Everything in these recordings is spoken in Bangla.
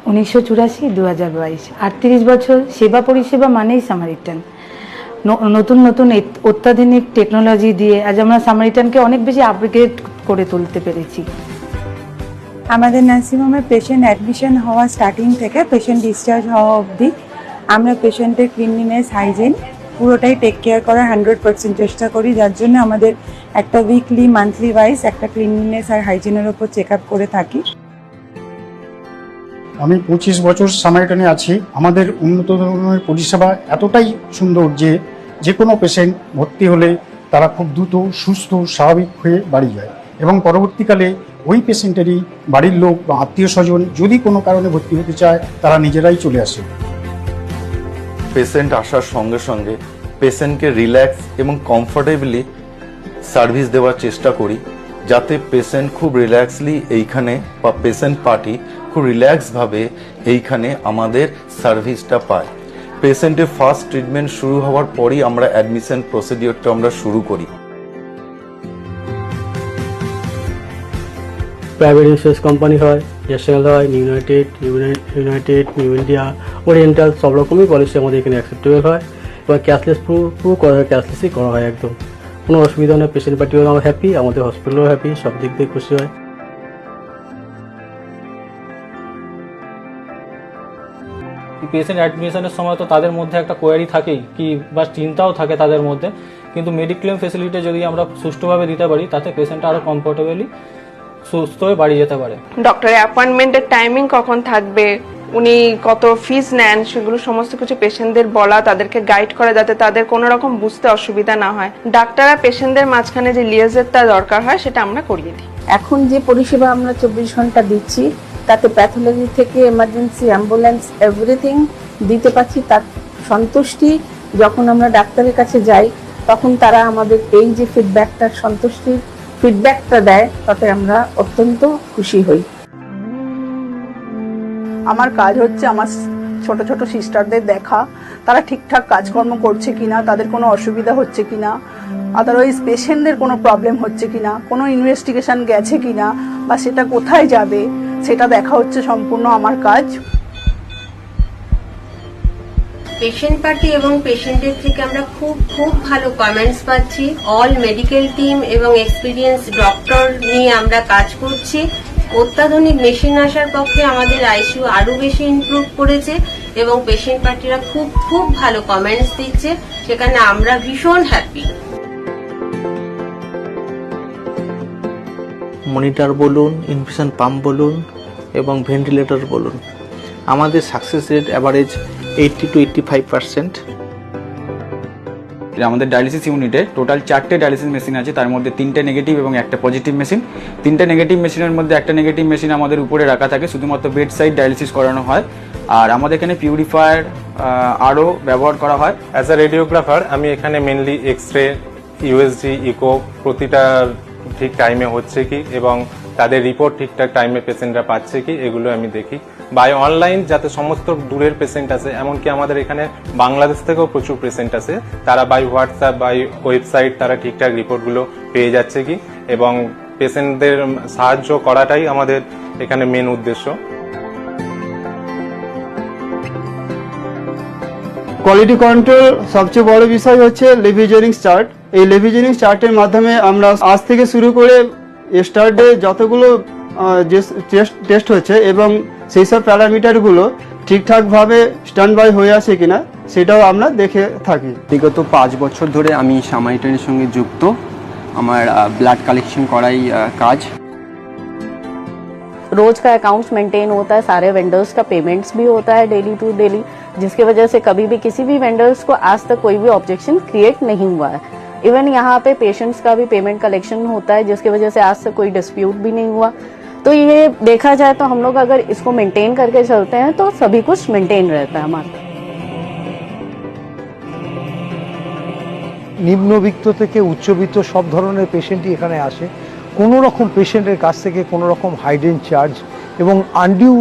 1984-2022 38 বছর সেবা পরিষেবা মানেই সামারিটান। নতুন নতুন অত্যাধুনিক টেকনোলজি দিয়ে আজ আমরা সামারিটানকে অনেক বেশি আপগ্রেড করে তুলতে পেরেছি। আমাদের নার্সিংহোমে পেশেন্ট অ্যাডমিশন হওয়া স্টার্টিং থেকে পেশেন্ট ডিসচার্জ হওয়া অবধি আমরা পেশেন্টের ক্লিনলিনেস হাইজিন পুরোটাই টেক কেয়ার করার 100% চেষ্টা করি, যার জন্য আমাদের একটা উইকলি মান্থলি ওয়াইজ একটা ক্লিনলিনেস আর হাইজিনের উপর চেক আপ করে থাকি। আমি 25 বছর সামারিটানে আছি। আমাদের উন্নত ধরনের পরিষেবা এতটাই সুন্দর যে কোনো পেশেন্ট ভর্তি হলে তারা খুব দ্রুত সুস্থ স্বাভাবিক হয়ে বাড়ি যায় এবং পরবর্তীকালে ওই পেশেন্টেরই বাড়ির লোক বা আত্মীয় স্বজন যদি কোনো কারণে ভর্তি হতে চায় তারা নিজেরাই চলে আসে। পেশেন্ট আসার সঙ্গে সঙ্গে পেশেন্টকে রিল্যাক্স এবং কমফোর্টেবলি সার্ভিস দেওয়ার চেষ্টা করি, যাতে পেশেন্ট খুব রিল্যাক্সলি এইখানে বা পেশেন্ট পার্টি খুব রিল্যাক্সভাবে এইখানে আমাদের সার্ভিসটা পায়। পেশেন্টের ফার্স্ট ট্রিটমেন্ট শুরু হওয়ার পরই আমরা অ্যাডমিশন প্রসিডিওরটা আমরা শুরু করি। প্রাইভেট ইন্স্যুরেন্স কোম্পানি হয়, ন্যাশনাল হয়, ইউনাইটেড, নিউ ইন্ডিয়া, ওরিয়েন্টাল, সব রকমই পলিসি আমাদের এখানে অ্যাকসেপ্টেবল হয়। এবার ক্যাশলেস পুরো করা হয়, ক্যাশলেসই করা হয়, একদম কোনো অসুবিধা নেই। পেশেন্ট পার্টিও আমরা হ্যাপি, আমাদের হসপিটালও হ্যাপি, সব দিক দিয়ে খুশি হয়। পেশেন্ট অ্যাডমিশনের সময় তো তাদের মধ্যে একটা কোয়ারি থাকেই কি বা চিন্তাও থাকে তাদের মধ্যে, কিন্তু মেডিক্লেম ফেসিলিটি যদি আমরা সুষ্ঠুভাবে দিতে পারি তাতে পেশেন্ট আরও কমফোর্টেবলি সুস্থ হয়ে বাড়ি যেতে পারে। ডক্টরের অ্যাপয়েন্টমেন্টের টাইমিং কখন থাকবে, উনি কত ফিস নেন, সেগুলো সমস্ত কিছু পেশেন্টদের বলা, তাদেরকে গাইড করা যাতে তাদের কোনো রকম বুঝতে অসুবিধা না হয়। ডাক্তাররা পেশেন্টদের মাঝখানে যে লিয়াজেরটা দরকার হয় সেটা আমরা করিয়ে দিই। এখন যে পরিষেবা আমরা 24 ঘন্টা দিচ্ছি তাতে প্যাথোলজি থেকে এমার্জেন্সি অ্যাম্বুলেন্স এভরিথিং দিতে পারছি, তার সন্তুষ্টি যখন আমরা ডাক্তারের কাছে যাই তখন তারা আমাদের এই যে ফিডব্যাকটা দেয় তাতে আমরা অত্যন্ত খুশি হই। আমার কাজ হচ্ছে আমার ছোট ছোট সিস্টারদের দেখা, তারা ঠিকঠাক কাজকর্ম করছে কিনা, তাদের কোনো অসুবিধা হচ্ছে কিনা, আদারওয়াইজ পেশেন্টদের কোনো প্রবলেম হচ্ছে কিনা, কোনো ইনভেস্টিগেশন গেছে কিনা বা সেটা কোথায় যাবে সেটা দেখা হচ্ছে সম্পূর্ণ আমার কাজ। পেশেন্ট পার্টি এবং পেশেন্টের থেকে আমরা খুব ভালো কমেন্টস পাচ্ছি। অল মেডিকেল টিম এবং এক্সপিরিয়েন্স ডক্টর নিয়ে আমরা কাজ করছি। অত্যাধুনিক মেশিন আসার পক্ষে আমাদের আইসিইউ আরো বেশি ইমপ্রুভ করেছে এবং পেশেন্ট পার্টিরা খুব ভালো কমেন্টস দিচ্ছে, সেখানে আমরা ভীষণ হ্যাপি। মনিটর বলুন, ইনফিউশন পাম্প বলুন এবং ভেন্টিলেটর বলুন, আমাদের সাকসেস রেট অ্যাভারেজ 80 to 85%। আমাদের ডায়ালিসিস ইউনিটে টোটাল 4টে ডায়ালিসিস মেশিন আছে, তার মধ্যে 3টে নেগেটিভ এবং একটা পজিটিভ মেশিন। 3টে নেগেটিভ মেশিনের মধ্যে একটা নেগেটিভ মেশিন আমাদের উপরে রাখা থাকে, শুধুমাত্র বেড সাইড ডায়ালিসিস করানো হয়। আর আমাদের এখানে পিউরিফায়ার আরও ব্যবহার করা হয়। অ্যাজ আ রেডিওগ্রাফার আমি এখানে মেনলি এক্সরে, ইউএসজি, ইকো প্রতিটা ঠিক টাইমে হচ্ছে কি এবং তাদের রিপোর্ট ঠিকঠাক টাইমে পেশেন্টরা পাচ্ছে কি এগুলো আমি দেখি। বাই অনলাইন যাতে সমস্ত দূরের পেশেন্ট আছে, এমনকি আমাদের এখানে বাংলাদেশ থেকেও প্রচুর পেশেন্ট আছে, তারা বাই হোয়াটসঅ্যাপ বাই ওয়েবসাইট তারা ঠিকঠাক রিপোর্টগুলো পেয়ে যাচ্ছে কি এবং পেশেন্টদের সাহায্য করাটাই আমাদের এখানে মেন উদ্দেশ্য। কোয়ালিটি কন্ট্রোল সবচেয়ে বড় বিষয় হচ্ছে লেভিজনিং চার্ট। এই লেভিজনিং চার্টের মাধ্যমে আমরা আজ থেকে শুরু করে স্টার্ট ডে যতগুলো টেস্ট হচ্ছে এবং সেই সব প্যারামিটারগুলো ঠিকঠাকভাবে স্ট্যান্ড বাই হয়ে আছে কিনা সেটাও আমরা দেখে থাকি। বিগত 5 বছর ধরে আমি সামারিটানের সঙ্গে যুক্ত। আমার ব্লাড কালেকশন করাই কাজ। रोज का अकाउंट्स मेंटेन होता है, सारे वेंडर्स का पेमेंट्स भी होता है डेली टू डेली, जिसकी वजह से कभी भी किसी भी वेंडर्स को आज तक कोई भी ऑब्जेक्शन क्रिएट नहीं हुआ है। इवन यहाँ पे पेशेंट्स का भी पेमेंट कलेक्शन होता है, जिसकी वजह से आज तक कोई डिस्प्यूट भी नहीं हुआ। तो ये देखा जाए तो हम लोग अगर इसको मेंटेन करके चलते हैं तो सभी कुछ मेंटेन रहता है हमारा। নিম্নবিত্ত থেকে উচ্চবিত্ত সব ধরনের পেশেন্টই এখানে আসে। কোনো রকম পেশেন্টের কাছ থেকে কোনো রকম হাইডেন চার্জ এবং আনডিউ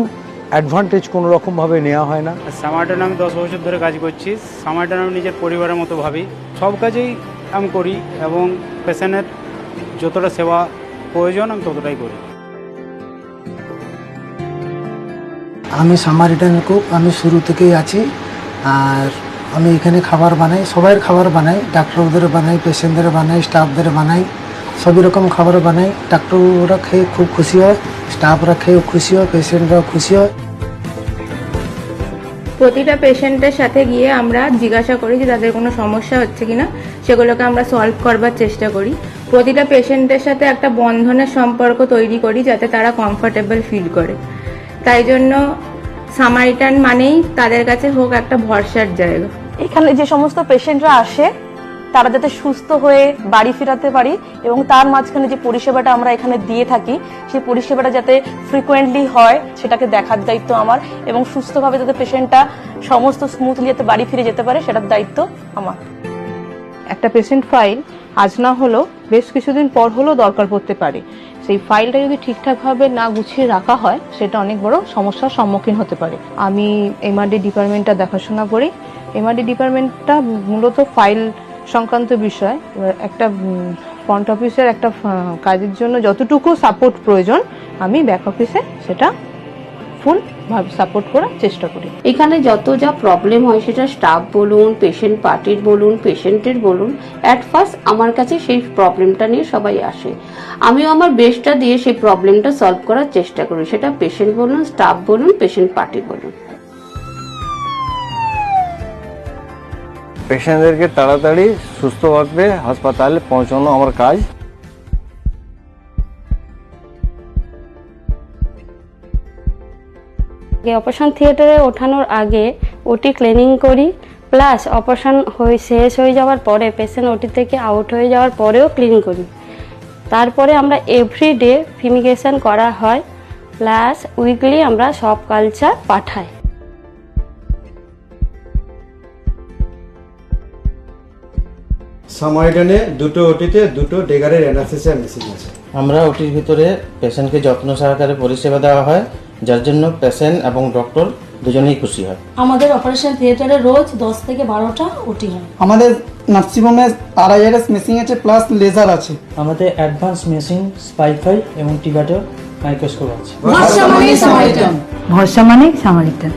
অ্যাডভান্টেজ কোনো রকমভাবে নেওয়া হয় না। সামারিটানে আমি 10 বছর ধরে কাজ করছি। সামারিটানে আমি নিজের পরিবারের মতো ভাবি, সব কাজেই আমি করি এবং পেশেন্টের যতটা সেবা প্রয়োজন আমি ততটাই করি। আমি সামারিটান কুক, আমি শুরু থেকেই আছি। আর আমি এখানে খাবার বানাই, সবাইয়ের খাবার বানাই, ডাক্তারদের বানাই, পেশেন্টদের বানাই, স্টাফদের বানাই, সবই রকম খাবার বানাই। ডাক্তাররা খেয়ে খুব খুশি হয়, স্টাফরা খেয়েও খুশি হয়, পেশেন্টরাও খুশি হয়। প্রতিটা পেশেন্টের সাথে গিয়ে আমরা জিজ্ঞাসা করি যে তাদের কোনো সমস্যা হচ্ছে কিনা, সেগুলোকে আমরা সলভ করবার চেষ্টা করি। প্রতিটা পেশেন্টের সাথে একটা বন্ধনের সম্পর্ক তৈরি করি যাতে তারা কমফোর্টেবল ফিল করে। তাই জন্য সামারিটান মানেই তাদের কাছে হোক একটা ভরসার জায়গা। এখানে যে সমস্ত পেশেন্টরা আসে তারা যাতে সুস্থ হয়ে বাড়ি ফেরাতে পারি এবং তার মাঝখানে যে পরিষেবাটা আমরা এখানে দিয়ে থাকি সেই পরিষেবাটা যাতে ফ্রিকোয়েন্টলি হয় সেটাকে দেখার দায়িত্ব আমার, এবং সুস্থভাবে যাতে পেশেন্টটা সমস্ত স্মুথলি যাতে বাড়ি ফিরে যেতে পারে সেটার দায়িত্ব আমার। একটা পেশেন্ট ফাইল আজ না হলেও বেশ কিছুদিন পর হলেও দরকার পড়তে পারে। সেই ফাইলটা যদি ঠিকঠাকভাবে না গুছিয়ে রাখা হয় সেটা অনেক বড় সমস্যার সম্মুখীন হতে পারে। আমি এমআরডি ডিপার্টমেন্টটা দেখাশোনা করি। এমআরডি ডিপার্টমেন্টটা মূলত ফাইল সংক্রান্ত বিষয়। একটা ফ্রন্ট অফিসের একটা কাজের জন্য যতটুকু সাপোর্ট প্রয়োজন আমি ব্যাক অফিসে সেটা ফুল সাপোর্ট করার চেষ্টা করি। এখানে যত যা প্রবলেম হয় সেটা স্টাফ বলুন, পেশেন্ট পার্টির বলুন, পেশেন্টের বলুন, অ্যাট ফার্স্ট আমার কাছে সেই প্রবলেমটা নিয়ে সবাই আসে। আমিও আমার বেস্টটা দিয়ে সেই প্রবলেমটা সলভ করার চেষ্টা করি, সেটা পেশেন্ট বলুন, স্টাফ বলুন, পেশেন্ট পার্টি বলুন। পেশেন্টদেরকে তাড়াতাড়ি সুস্থভাবে হাসপাতালে পৌঁছানো আমার কাজ। অপারেশন থিয়েটারে ওঠানোর আগে ওটি ক্লিনিং করি, প্লাস অপারেশন শেষ হয়ে যাওয়ার পরে পেশেন্ট ওটি থেকে আউট হয়ে যাওয়ার পরেও ক্লিন করি। তারপরে আমরা এভরিডে ফিমিগেশন করা হয়, প্লাস উইকলি আমরা সব কালচার পাঠাই। সামারিটানে দুটো ওটিতে দুটো ডেগারের অ্যানাস্থেসিয়া মেশিন আছে। আমরা ওটির ভিতরে পেশেন্টকে যত্ন সহকারে পরিষেবা দেওয়া হয়, যার জন্য পেশেন্ট এবং ডক্টর দুজনেই খুশি হয়। আমাদের অপারেশন থিয়েটারে রোজ 10 থেকে 12টা ওটি হয়। আমাদের নার্সিংহোমে RIRS মেশিন আছে, প্লাস লেজার আছে। আমাদের অ্যাডভান্স মেশিন, স্পাইফাই এবং টিগাটো মাইক্রোস্কোপ আছে। ভরসা মানেই সামারিটান।